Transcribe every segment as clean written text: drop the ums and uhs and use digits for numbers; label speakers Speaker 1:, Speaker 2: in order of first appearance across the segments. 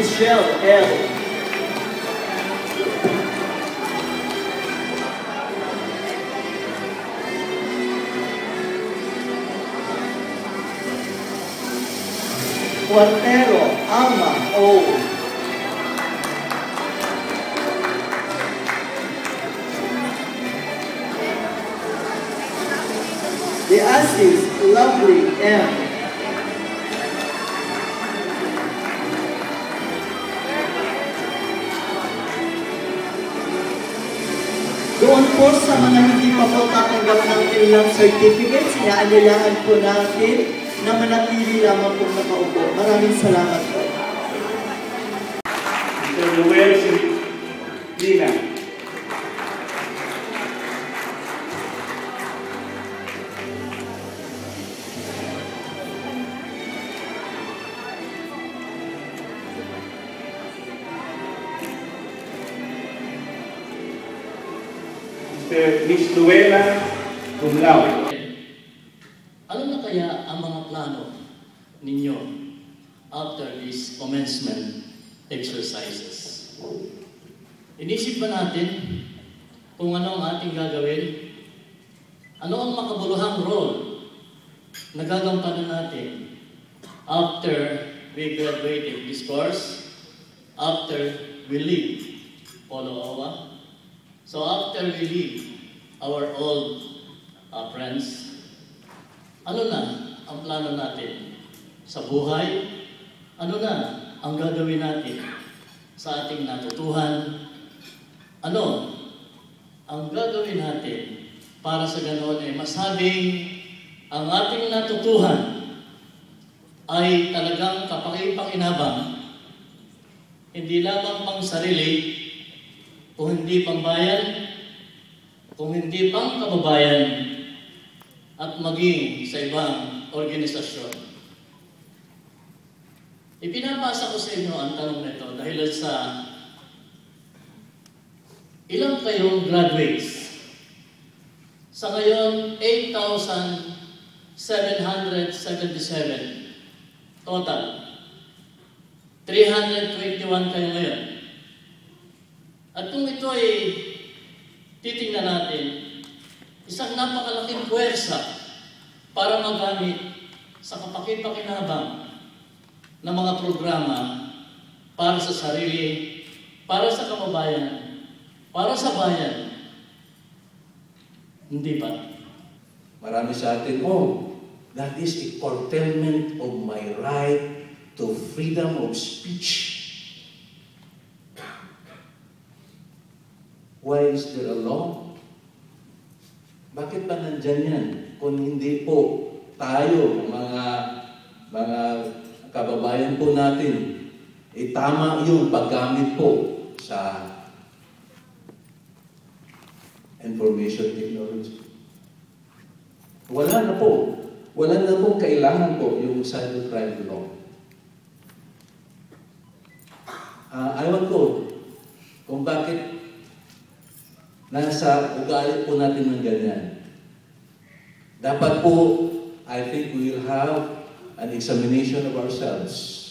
Speaker 1: Michelle L. Cuartero Alma O. The assist Lovely M. Doon po sa mga hindi pa po tatanggap ng ilang certificates, inaanyayahan po natin na manatili lamang po nakaupo. Maraming salamat po.
Speaker 2: Mr. Noel Lina. Miss Luella Gumlao.
Speaker 3: Ano na kaya ang mga plano ninyo after these commencement exercises? Inisip ba natin kung ano ang ating gagawin? Ano ang makabuluhang role na gagampanan natin after we graduate this course, after we leave Polo Owa? So after we leave our old friends, ano na ang plano natin sa buhay? Ano na ang gagawin natin sa ating natutuhan? Ano ang gagawin natin para sa ganoon ay masabing ang ating natutuhan ay talagang kapaki-pakinabang, hindi lamang pang sarili, kung hindi pambayan, kung hindi pang kababayan, at maging sa ibang organisasyon. Ipinapasa ko sa inyo ang tanong nito dahil sa ilang kayong graduates. Sa ngayon, 8,777 total. 321 kayo ngayon. At kung ito ay titingnan natin, isang napakalaking puwersa para magamit sa kapaki-pakinabang ng mga programa para sa sarili, para sa kababayan, para sa bayan. Hindi ba?
Speaker 4: Marami sa atin, that is a curtailment of my right to freedom of speech. Why is there a law? Bakit ba nandyan yan? Kung hindi po tayo, mga kababayan po natin, tama yung paggamit po sa information technology. Wala na po. Wala na po kailangan po yung cybercrime law. Ayaw ko kung bakit nasa ugali po natin ng ganyan. Dapat po, I think we will have an examination of ourselves.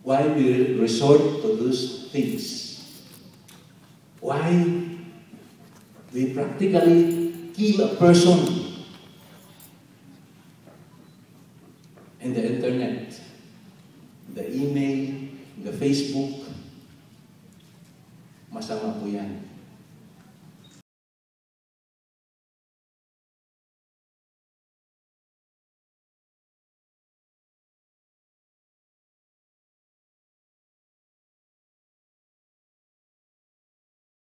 Speaker 4: Why we resort to those things? Why we practically kill a person in the internet, the email, the Facebook. Masama po yan.